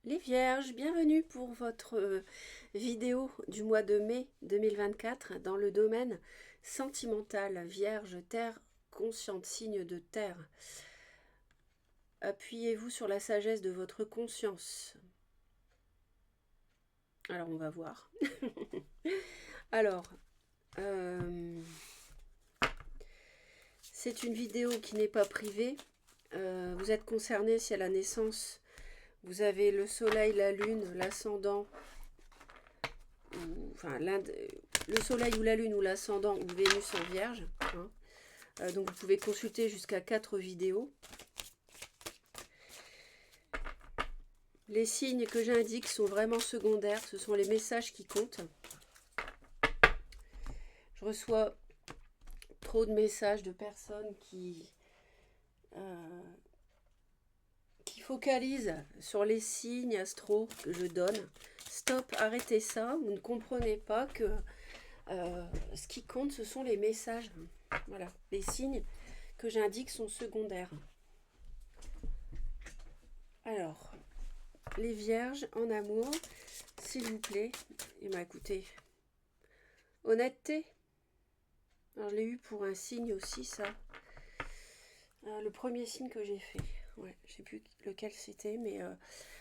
Les Vierges, bienvenue pour votre vidéo du mois de mai 2024 dans le domaine sentimental. Vierge, terre consciente, signe de terre. Appuyez-vous sur la sagesse de votre conscience. Alors, on va voir. Alors, c'est une vidéo qui n'est pas privée. Vous êtes concerné si à la naissance, vous avez le soleil, la lune, l'ascendant, enfin le soleil ou la lune ou l'ascendant ou Vénus en vierge. Hein. Donc vous pouvez consulter jusqu'à 4 vidéos. Les signes que j'indique sont vraiment secondaires, ce sont les messages qui comptent. Je reçois trop de messages de personnes qui focalisent sur les signes astro que je donne. Stop, arrêtez ça, vous ne comprenez pas que ce qui compte, ce sont les messages. Voilà, les signes que j'indique sont secondaires. Alors, les vierges en amour, s'il vous plaît. Et bien écoutez, honnêteté. Alors je l'ai eu pour un signe aussi, ça. Le premier signe que j'ai fait. Ouais, je sais plus lequel c'était, mais...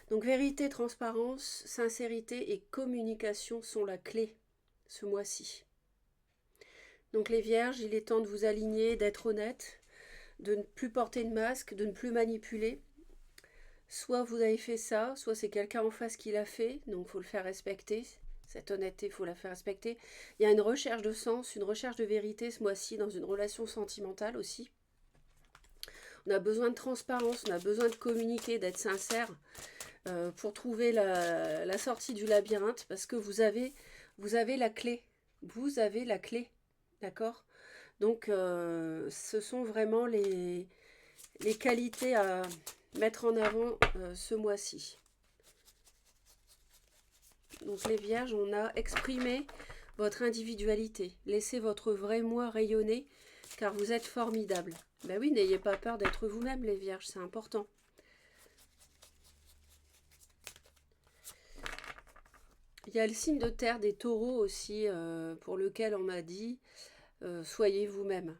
Donc vérité, transparence, sincérité et communication sont la clé ce mois-ci. Donc les vierges, il est temps de vous aligner, d'être honnête, de ne plus porter de masque, de ne plus manipuler. Soit vous avez fait ça, soit c'est quelqu'un en face qui l'a fait, donc il faut le faire respecter. Cette honnêteté, il faut la faire respecter. Il y a une recherche de sens, une recherche de vérité ce mois-ci dans une relation sentimentale aussi. On a besoin de transparence, on a besoin de communiquer, d'être sincère pour trouver la sortie du labyrinthe parce que vous avez la clé. Vous avez la clé, d'accord? Donc ce sont vraiment les qualités à mettre en avant ce mois-ci. Donc les vierges, on a exprimé votre individualité. Laissez votre vrai moi rayonner car vous êtes formidable. Ben oui, n'ayez pas peur d'être vous-même les vierges, c'est important. Il y a le signe de terre des taureaux aussi pour lequel on m'a dit soyez vous-même.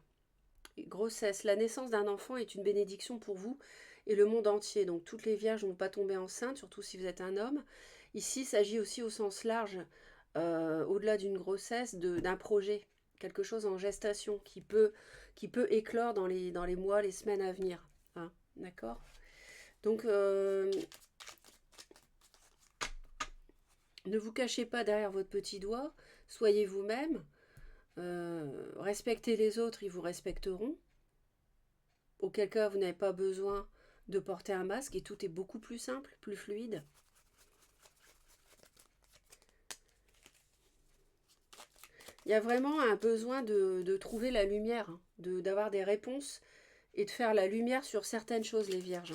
Grossesse, la naissance d'un enfant est une bénédiction pour vous et le monde entier. Donc toutes les vierges ne vont pas tomber enceintes, surtout si vous êtes un homme. Ici, il s'agit aussi au sens large, au-delà d'une grossesse, d'un projet, quelque chose en gestation qui peut éclore dans les mois, les semaines à venir. Hein, d'accord? Donc, ne vous cachez pas derrière votre petit doigt, soyez vous-même, respectez les autres, ils vous respecteront. Auquel cas, vous n'avez pas besoin de porter un masque et tout est beaucoup plus simple, plus fluide. Il y a vraiment un besoin de trouver la lumière, hein, d'avoir des réponses et de faire la lumière sur certaines choses, les vierges.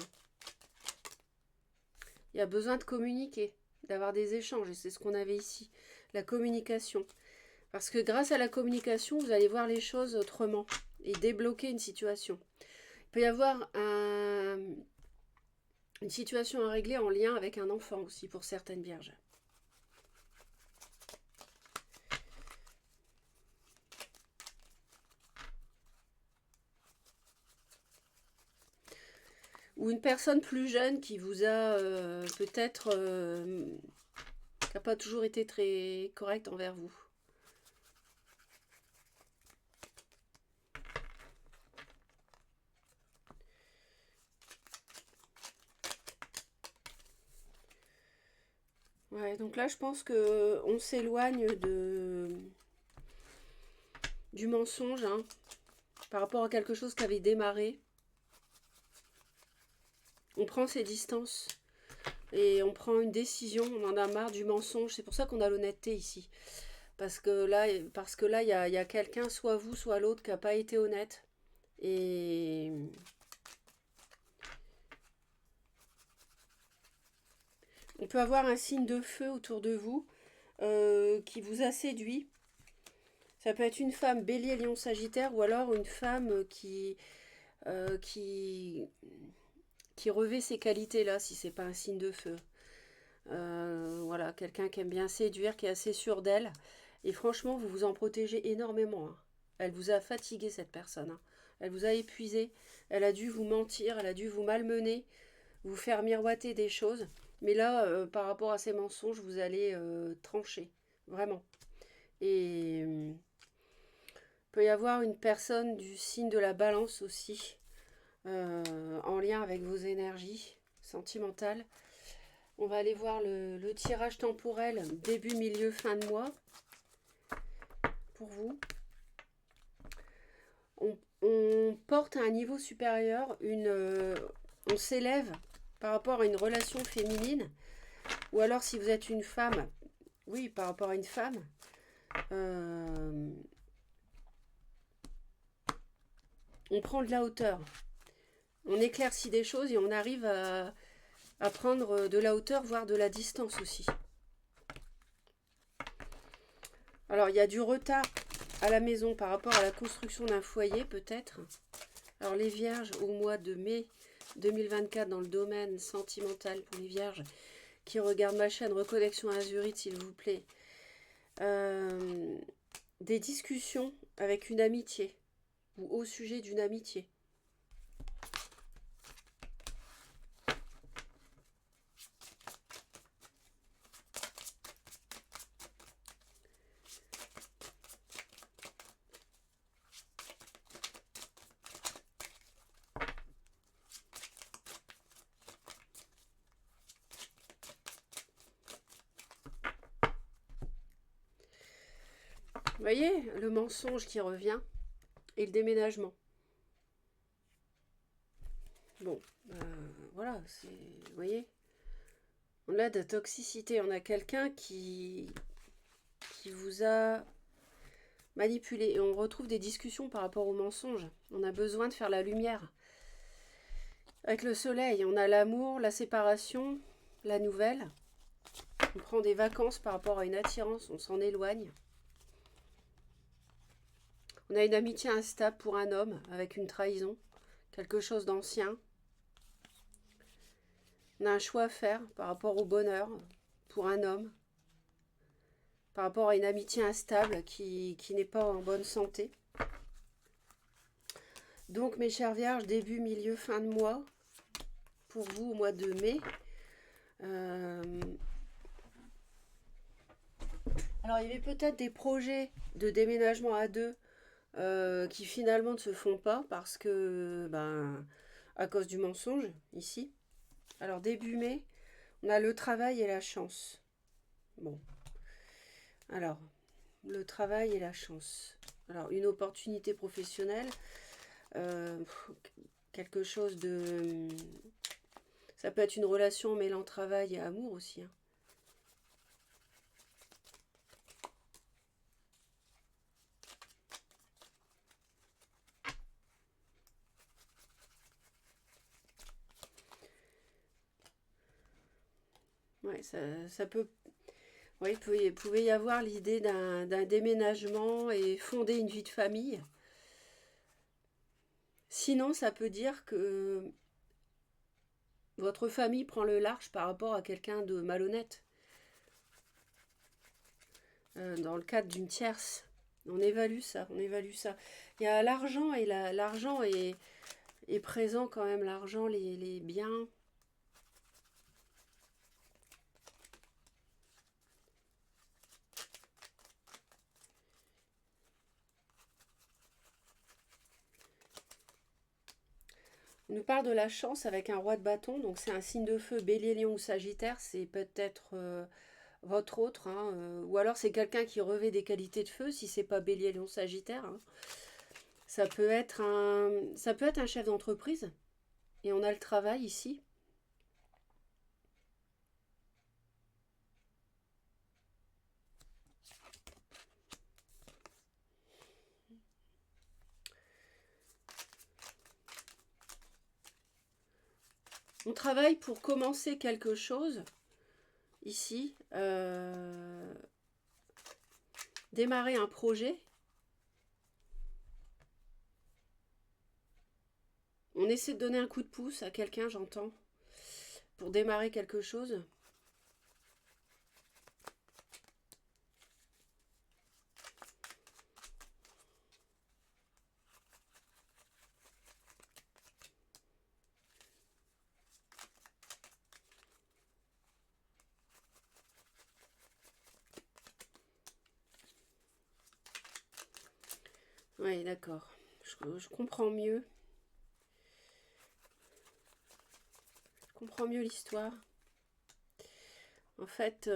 Il y a besoin de communiquer, d'avoir des échanges, et c'est ce qu'on avait ici, la communication. Parce que grâce à la communication, vous allez voir les choses autrement et débloquer une situation. Il peut y avoir une situation à régler en lien avec un enfant aussi pour certaines vierges. Ou une personne plus jeune qui vous a peut-être qui n'a pas toujours été très correcte envers vous. Ouais, donc là je pense que on s'éloigne du mensonge hein, par rapport à quelque chose qui avait démarré. On prend ses distances et on prend une décision, on en a marre du mensonge. C'est pour ça qu'on a l'honnêteté ici. Parce que là, il y a quelqu'un, soit vous, soit l'autre, qui n'a pas été honnête. Et on peut avoir un signe de feu autour de vous qui vous a séduit. Ça peut être une femme bélier, lion, sagittaire ou alors une femme qui revêt ces qualités-là si c'est pas un signe de feu. Voilà, quelqu'un qui aime bien séduire, qui est assez sûr d'elle. Et franchement, vous vous en protégez énormément, hein. Elle vous a fatigué, cette personne, hein. Elle vous a épuisé. Elle a dû vous mentir, elle a dû vous malmener, vous faire miroiter des choses. Mais là, par rapport à ces mensonges, vous allez trancher. Vraiment. Et peut y avoir une personne du signe de la balance aussi, en lien avec vos énergies sentimentales. On va aller voir le tirage temporel début, milieu, fin de mois pour vous. On porte à un niveau supérieur, on s'élève par rapport à une relation féminine, ou alors si vous êtes une femme, oui, par rapport à une femme, on prend de la hauteur. On éclaircit des choses et on arrive à prendre de la hauteur, voire de la distance aussi. Alors, il y a du retard à la maison par rapport à la construction d'un foyer, peut-être. Alors, les vierges, au mois de mai 2024, dans le domaine sentimental pour les vierges, qui regardent ma chaîne Reconnexion Azurite, s'il vous plaît. Des discussions avec une amitié, ou au sujet d'une amitié. Vous voyez, le mensonge qui revient et le déménagement. Bon, voilà, c'est, vous voyez, on a de la toxicité, on a quelqu'un qui vous a manipulé. Et on retrouve des discussions par rapport au mensonge. On a besoin de faire la lumière. Avec le soleil, on a l'amour, la séparation, la nouvelle. On prend des vacances par rapport à une attirance, on s'en éloigne. On a une amitié instable pour un homme avec une trahison, quelque chose d'ancien. On a un choix à faire par rapport au bonheur pour un homme, par rapport à une amitié instable qui n'est pas en bonne santé. Donc mes chères vierges, début, milieu, fin de mois, pour vous au mois de mai. Alors il y avait peut-être des projets de déménagement à deux qui finalement ne se font pas parce que, à cause du mensonge ici. Alors début mai, on a le travail et la chance. Bon, alors le travail et la chance. Alors une opportunité professionnelle, quelque chose de... Ça peut être une relation mêlant travail et amour aussi, hein. Ouais, ça peut... Oui, il pouvait y avoir l'idée d'un déménagement et fonder une vie de famille. Sinon, ça peut dire que votre famille prend le large par rapport à quelqu'un de malhonnête. Dans le cadre d'une tierce. On évalue ça, on évalue ça. Il y a l'argent et l'argent est présent quand même, l'argent, les biens. On nous parle de la chance avec un roi de bâton, donc c'est un signe de feu, bélier, lion ou sagittaire, c'est peut-être votre autre, hein, ou alors c'est quelqu'un qui revêt des qualités de feu, si c'est pas bélier, lion, sagittaire, hein. Ça peut être un chef d'entreprise, et on a le travail ici. On travaille pour commencer quelque chose, ici, démarrer un projet. On essaie de donner un coup de pouce à quelqu'un, j'entends, pour démarrer quelque chose. Oui, d'accord. Je comprends mieux. Je comprends mieux l'histoire. En fait,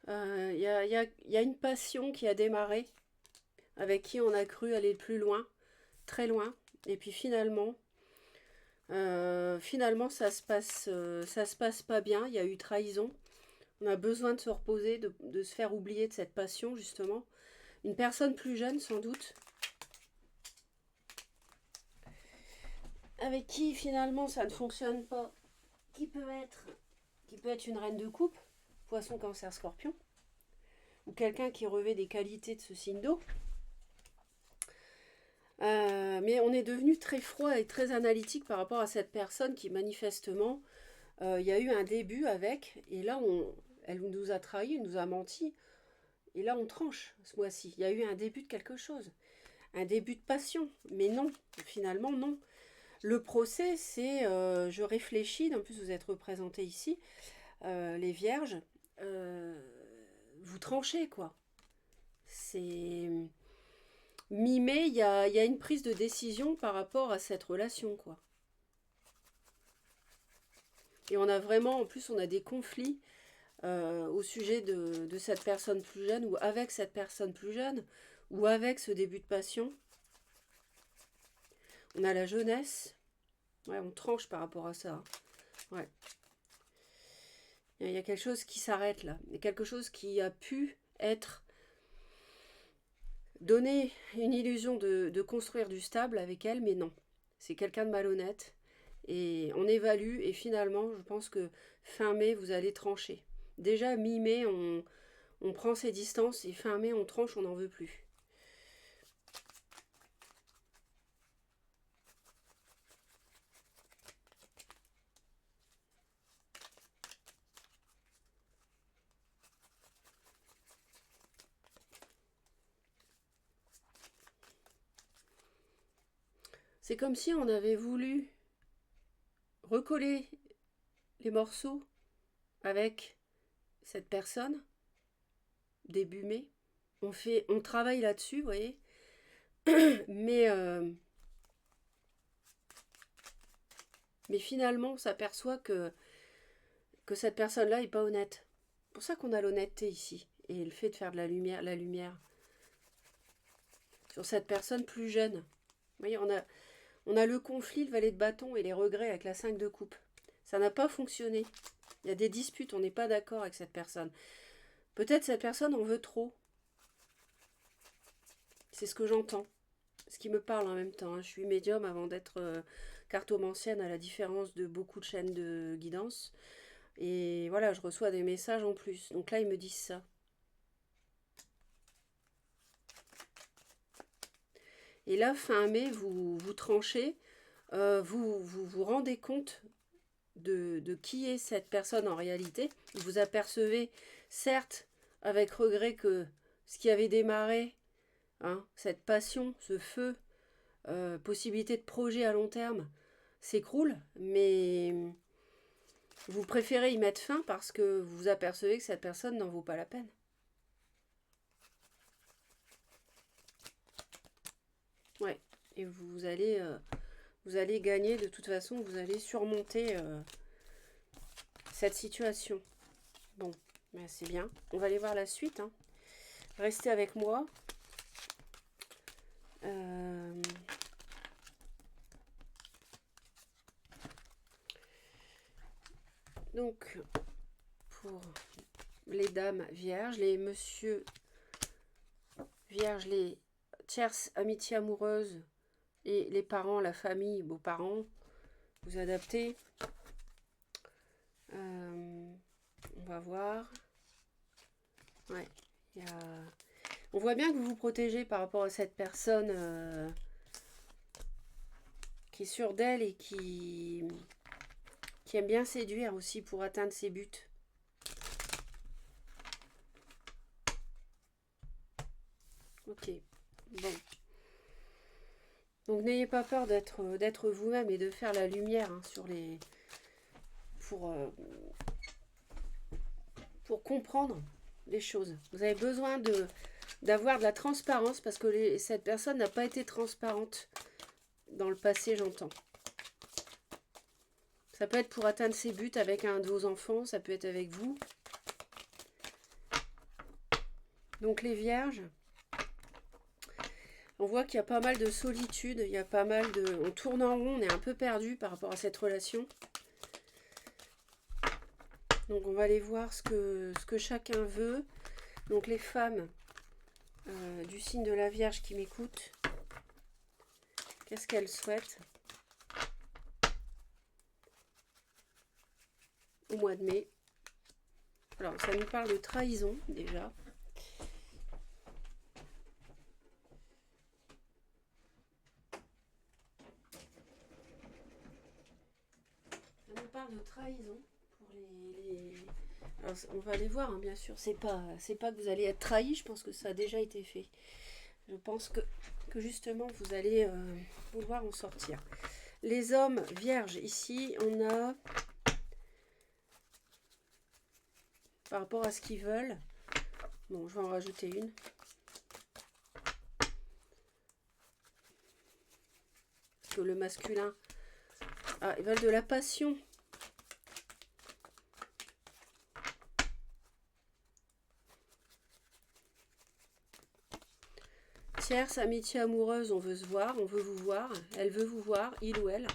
il y a une passion qui a démarré, avec qui on a cru aller plus loin, très loin. Et puis finalement ça se passe pas bien. Il y a eu trahison. On a besoin de se reposer, de se faire oublier de cette passion, justement. Une personne plus jeune, sans doute, avec qui finalement ça ne fonctionne pas, qui peut être, qui peut être une reine de coupe, poisson, cancer, scorpion, ou quelqu'un qui revêt des qualités de ce signe d'eau. Mais on est devenu très froid et très analytique par rapport à cette personne qui manifestement, il y a eu un début avec, et là elle nous a trahis, nous a menti, et là on tranche ce mois-ci. Il y a eu un début de quelque chose, un début de passion, mais non, finalement non. Le procès, c'est je réfléchis, en plus vous êtes représentés ici, les vierges, euh, vous tranchez quoi. C'est mi-mai, il y a une prise de décision par rapport à cette relation quoi. Et on a vraiment, en plus on a des conflits au sujet de cette personne plus jeune ou avec cette personne plus jeune ou avec ce début de passion. On a la jeunesse, ouais, on tranche par rapport à ça. Ouais. Il y a quelque chose qui s'arrête là. Il y a quelque chose qui a pu être donné une illusion de construire du stable avec elle, mais non. C'est quelqu'un de malhonnête. Et on évalue et finalement, je pense que fin mai, vous allez trancher. Déjà, mi-mai, on prend ses distances et fin mai, on tranche, on n'en veut plus. C'est comme si on avait voulu recoller les morceaux avec cette personne début mai. On travaille là-dessus, vous voyez. Mais, mais finalement, on s'aperçoit que cette personne-là n'est pas honnête. C'est pour ça qu'on a l'honnêteté ici. Et le fait de faire de la lumière sur cette personne plus jeune. Vous voyez, on a le conflit, le valet de bâton et les regrets avec la 5 de coupe. Ça n'a pas fonctionné. Il y a des disputes, on n'est pas d'accord avec cette personne. Peut-être cette personne en veut trop. C'est ce que j'entends. Ce qui me parle en même temps. Je suis médium avant d'être cartomancienne, à la différence de beaucoup de chaînes de guidance. Et voilà, je reçois des messages en plus. Donc là, ils me disent ça. Et là, fin mai, vous tranchez, vous rendez compte de qui est cette personne en réalité. Vous apercevez, certes, avec regret que ce qui avait démarré, hein, cette passion, ce feu, possibilité de projet à long terme, s'écroule, mais vous préférez y mettre fin parce que vous apercevez que cette personne n'en vaut pas la peine. Ouais, et vous allez gagner de toute façon, vous allez surmonter cette situation. Bon, ben c'est bien. On va aller voir la suite. Hein. Restez avec moi. Donc, pour les dames vierges, les monsieur vierges, les tierces amitiés amoureuses et les parents, la famille, beaux-parents, vous adaptez. On va voir. Ouais, on voit bien que vous vous protégez par rapport à cette personne qui est sûre d'elle et qui aime bien séduire aussi pour atteindre ses buts. Ok, bon. Donc n'ayez pas peur d'être vous-même et de faire la lumière hein, sur les pour comprendre les choses. Vous avez besoin d'avoir de la transparence parce que cette personne n'a pas été transparente dans le passé, j'entends. Ça peut être pour atteindre ses buts avec un de vos enfants, ça peut être avec vous. Donc les vierges, on voit qu'il y a pas mal de solitude, il y a pas mal de... On tourne en rond, on est un peu perdu par rapport à cette relation. Donc on va aller voir ce que chacun veut. Donc les femmes du signe de la Vierge qui m'écoutent, qu'est-ce qu'elles souhaitent au mois de mai? Alors ça nous parle de trahison déjà. Ça nous parle de trahison pour les... Alors, on va aller voir, hein, bien sûr. C'est pas que vous allez être trahi, je pense que ça a déjà été fait. Je pense que justement, vous allez vouloir en sortir. Les hommes vierges, ici, on a, par rapport à ce qu'ils veulent, bon, je vais en rajouter une. Parce que le masculin, ah, ils veulent de la passion. Tierce, amitié amoureuse, on veut se voir, on veut vous voir, elle veut vous voir, il ou elle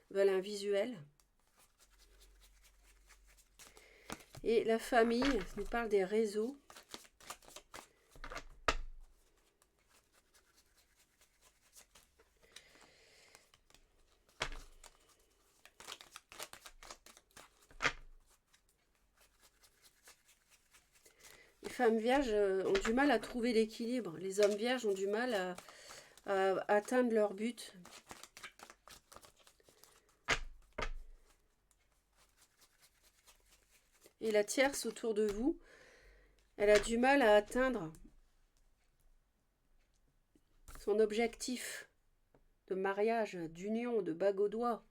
veulent un visuel. Et la famille nous parle des réseaux. Les femmes vierges ont du mal à trouver l'équilibre. Les hommes vierges ont du mal à atteindre leur but. Et la tierce autour de vous, elle a du mal à atteindre son objectif de mariage, d'union, de bague au doigt.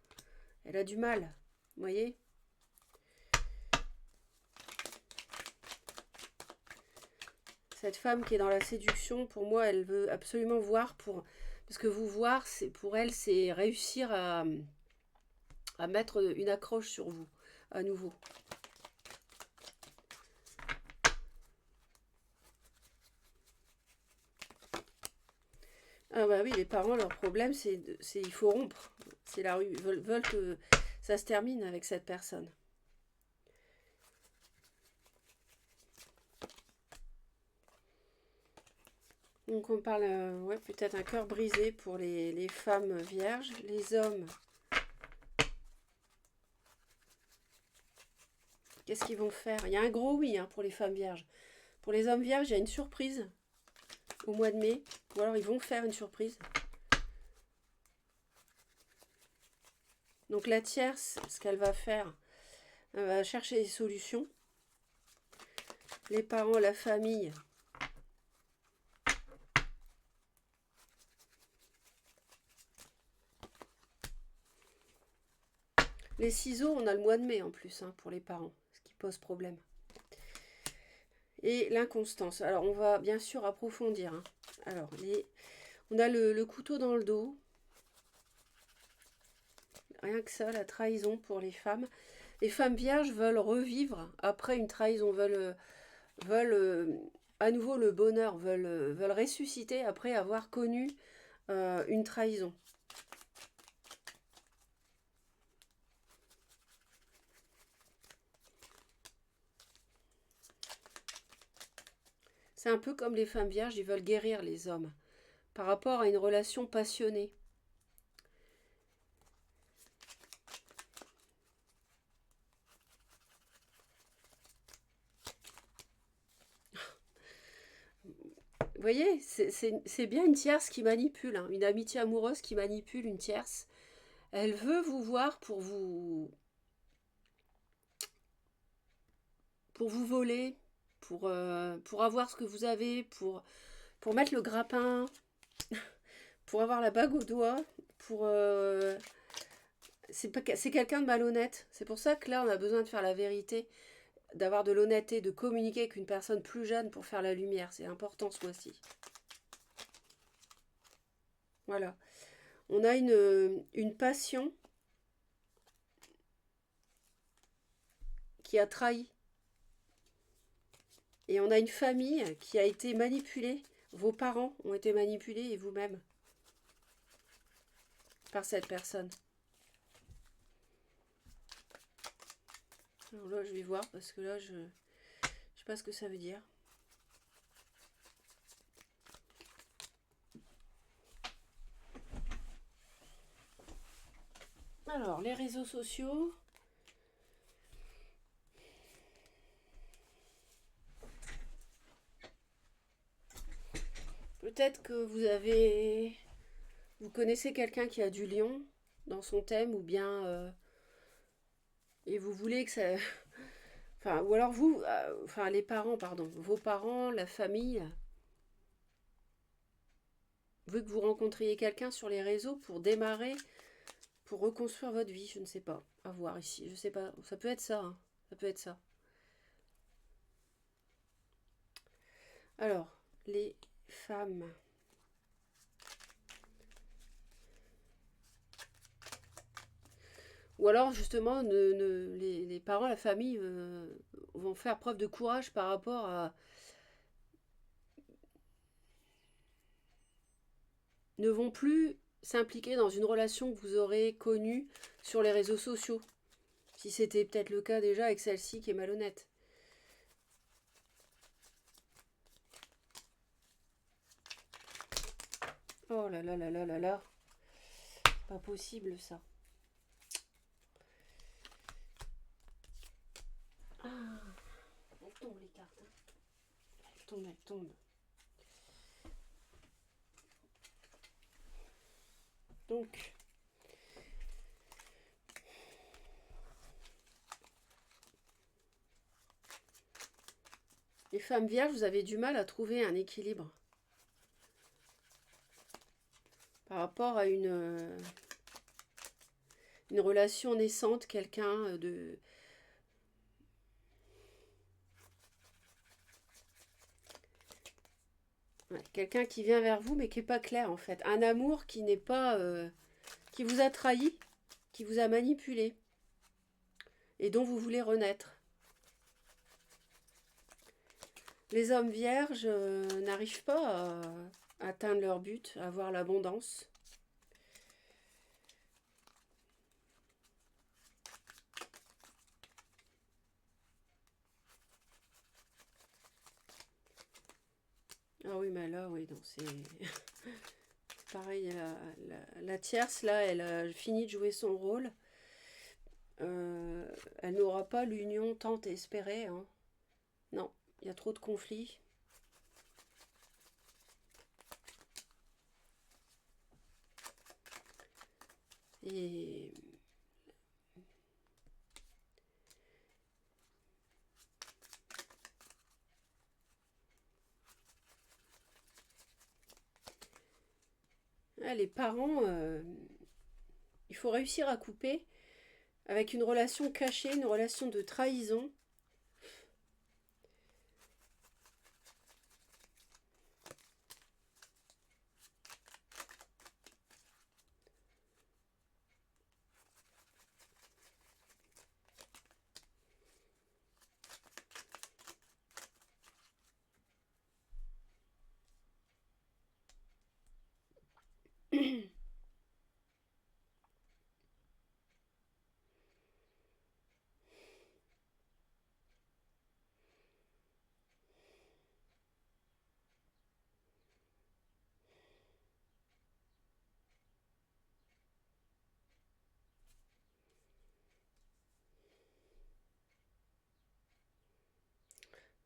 Elle a du mal, vous voyez? Cette femme qui est dans la séduction, pour moi, elle veut absolument voir parce que vous voir, pour elle, c'est réussir à mettre une accroche sur vous, à nouveau. Ah bah oui, les parents, leur problème, c'est il faut rompre. C'est la rue. Ils veulent que ça se termine avec cette personne. Donc on parle, ouais, peut-être un cœur brisé pour les femmes vierges. Les hommes, qu'est-ce qu'ils vont faire? Il y a un gros oui hein, pour les femmes vierges. Pour les hommes vierges, il y a une surprise au mois de mai. Ou alors ils vont faire une surprise. Donc la tierce, ce qu'elle va faire, elle va chercher des solutions. Les parents, la famille. Les ciseaux, on a le mois de mai en plus hein, pour les parents, ce qui pose problème. Et l'inconstance. Alors on va bien sûr approfondir. Hein. Alors on a le couteau dans le dos. Rien que ça, la trahison pour les femmes. Les femmes vierges veulent revivre après une trahison, veulent à nouveau le bonheur, veulent ressusciter après avoir connu une trahison. C'est un peu comme les femmes vierges, ils veulent guérir les hommes par rapport à une relation passionnée. Vous voyez, c'est bien une tierce qui manipule, hein, une amitié amoureuse qui manipule une tierce. Elle veut vous voir pour vous voler, pour avoir ce que vous avez, pour mettre le grappin, pour avoir la bague au doigt, pour... c'est quelqu'un de malhonnête. C'est pour ça que là, on a besoin de faire la vérité, d'avoir de l'honnêteté, de communiquer avec une personne plus jeune pour faire la lumière. C'est important ce mois-ci. Voilà. On a une passion qui a trahi. Et on a une famille qui a été manipulée. Vos parents ont été manipulés et vous-même par cette personne. Alors là, je vais voir parce que là, je ne sais pas ce que ça veut dire. Alors, les réseaux sociaux. Peut-être que vous connaissez quelqu'un qui a du lion dans son thème ou bien... et vous voulez que ça... Enfin, ou alors vous... enfin, les parents, pardon. Vos parents, la famille. Vous voulez que vous rencontriez quelqu'un sur les réseaux pour démarrer, pour reconstruire votre vie. Je ne sais pas. À voir ici. Je sais pas. Ça peut être ça. Hein. Ça peut être ça. Alors, les femmes... Ou alors, justement, les parents, la famille vont faire preuve de courage par rapport à... Ne vont plus s'impliquer dans une relation que vous aurez connue sur les réseaux sociaux. Si c'était peut-être le cas déjà avec celle-ci qui est malhonnête. Oh là là là là là là. Pas possible ça. Ah, elles tombent les cartes. Elles tombent, elles tombent. Donc, les femmes vierges, vous avez du mal à trouver un équilibre par rapport à une relation naissante, quelqu'un de... Ouais, quelqu'un qui vient vers vous mais qui n'est pas clair en fait. Un amour qui n'est pas... qui vous a trahi, qui vous a manipulé et dont vous voulez renaître. Les hommes vierges n'arrivent pas à atteindre leur but, à avoir l'abondance. Ah oui, mais là, oui, non, c'est pareil. La tierce, là, elle a fini de jouer son rôle. Elle n'aura pas l'union tant espérée. Hein. Non, il y a trop de conflits. Et les parents, il faut réussir à couper avec une relation cachée, une relation de trahison.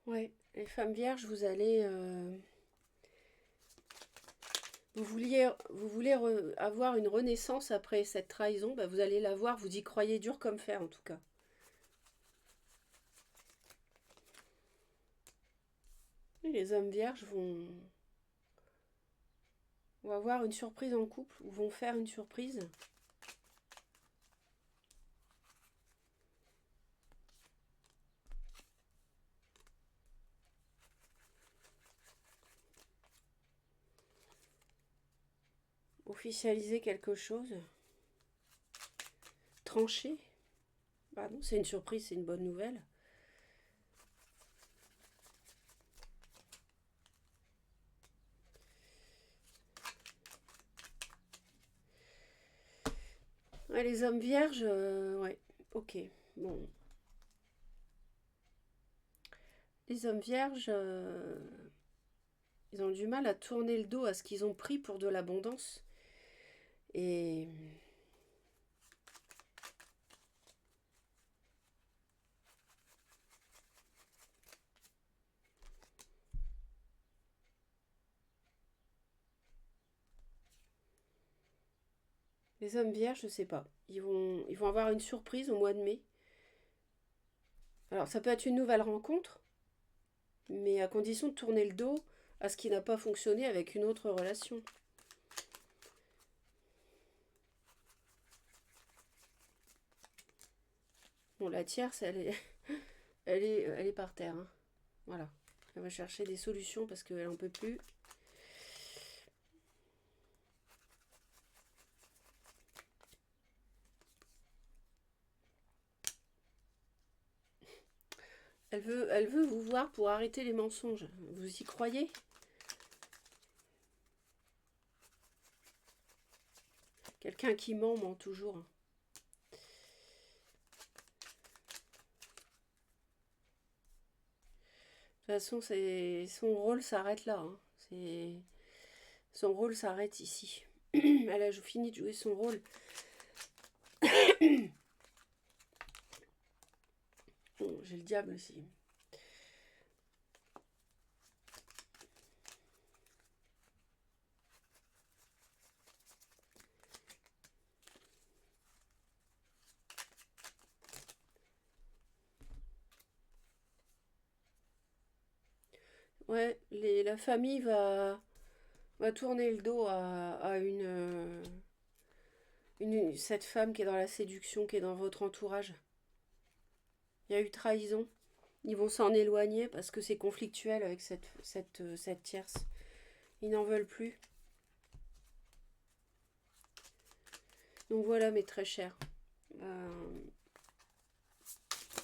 Ouais, les femmes vierges, vous allez... vous voulez avoir une renaissance après cette trahison, bah vous allez l'avoir, vous y croyez dur comme fer en tout cas. Et les hommes vierges vont On va voir une surprise en couple, ou vont faire une surprise. Officialiser quelque chose. Trancher. Bah non, c'est une surprise, c'est une bonne nouvelle. Ouais, les hommes vierges, ouais, ok. Bon. Les hommes vierges, ils ont du mal à tourner le dos à ce qu'ils ont pris pour de l'abondance. Et les hommes vierges, je sais pas. Ils vont avoir une surprise au mois de mai. Alors, ça peut être une nouvelle rencontre, mais à condition de tourner le dos à ce qui n'a pas fonctionné avec une autre relation. Bon, la tierce, elle est par terre, hein. Voilà. Elle va chercher des solutions parce qu'elle n'en peut plus. Elle veut vous voir pour arrêter les mensonges. Vous y croyez? Quelqu'un qui ment toujours. De toute façon, son rôle s'arrête là, hein. Son rôle s'arrête ici. Elle a fini de jouer son rôle. Bon, j'ai le diable aussi. Ouais, la famille va tourner le dos à cette femme qui est dans la séduction, qui est dans votre entourage. Il y a eu trahison. Ils vont s'en éloigner parce que c'est conflictuel avec cette tierce. Ils n'en veulent plus. Donc voilà, mes très chers. Il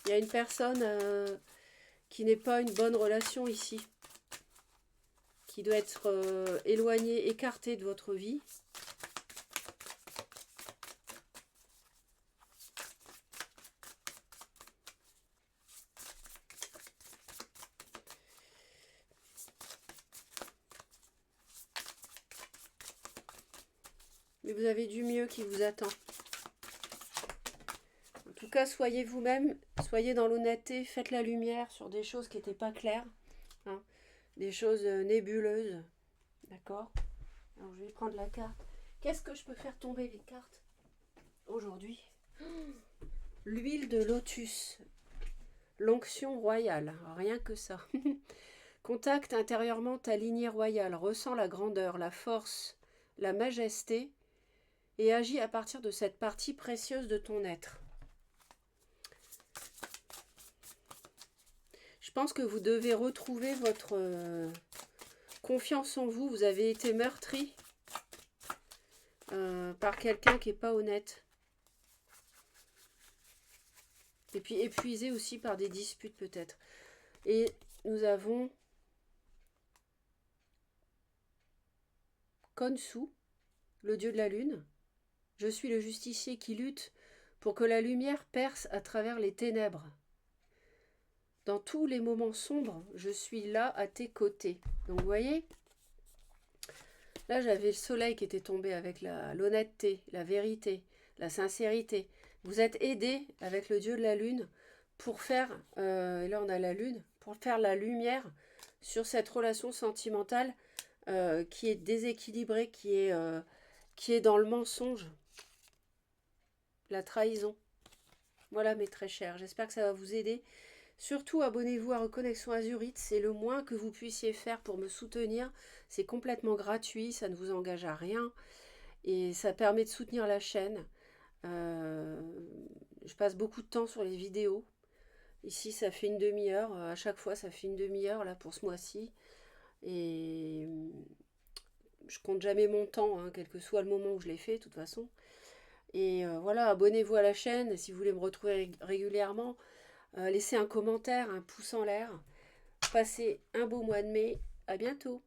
y a une personne qui n'est pas une bonne relation ici, qui doit être éloignée, écartée de votre vie. Mais vous avez du mieux qui vous attend. En tout cas, soyez vous-même, soyez dans l'honnêteté, faites la lumière sur des choses qui n'étaient pas claires, hein, des choses nébuleuses. D'accord? Alors je vais prendre la carte. Qu'est-ce que je peux faire tomber les cartes aujourd'hui? L'huile de lotus. L'onction royale. Rien que ça. Contacte intérieurement ta lignée royale. Ressens la grandeur, la force, la majesté et agis à partir de cette partie précieuse de ton être. Je pense que vous devez retrouver votre confiance en vous. Vous avez été meurtri par quelqu'un qui n'est pas honnête. Et puis épuisé aussi par des disputes peut-être. Et nous avons Khonsu, le dieu de la lune. Je suis le justicier qui lutte pour que la lumière perce à travers les ténèbres. Dans tous les moments sombres, je suis là à tes côtés. Donc vous voyez, là j'avais le soleil qui était tombé avec l'honnêteté, la vérité, la sincérité. Vous êtes aidé avec le dieu de la lune pour faire, et là on a la lune, pour faire la lumière sur cette relation sentimentale qui est déséquilibrée, qui est dans le mensonge, la trahison. Voilà mes très chers, j'espère que ça va vous aider. Surtout, abonnez-vous à Reconnexion Azurite, c'est le moins que vous puissiez faire pour me soutenir. C'est complètement gratuit, ça ne vous engage à rien et ça permet de soutenir la chaîne. Euh, je passe beaucoup de temps sur les vidéos. Ici, ça fait une demi-heure. À chaque fois, ça fait une demi-heure là pour ce mois-ci. Et je compte jamais mon temps, hein, quel que soit le moment où je l'ai fait, de toute façon. Et voilà, abonnez-vous à la chaîne si vous voulez me retrouver régulièrement. Laissez un commentaire, un pouce en l'air. Passez un beau mois de mai. À bientôt.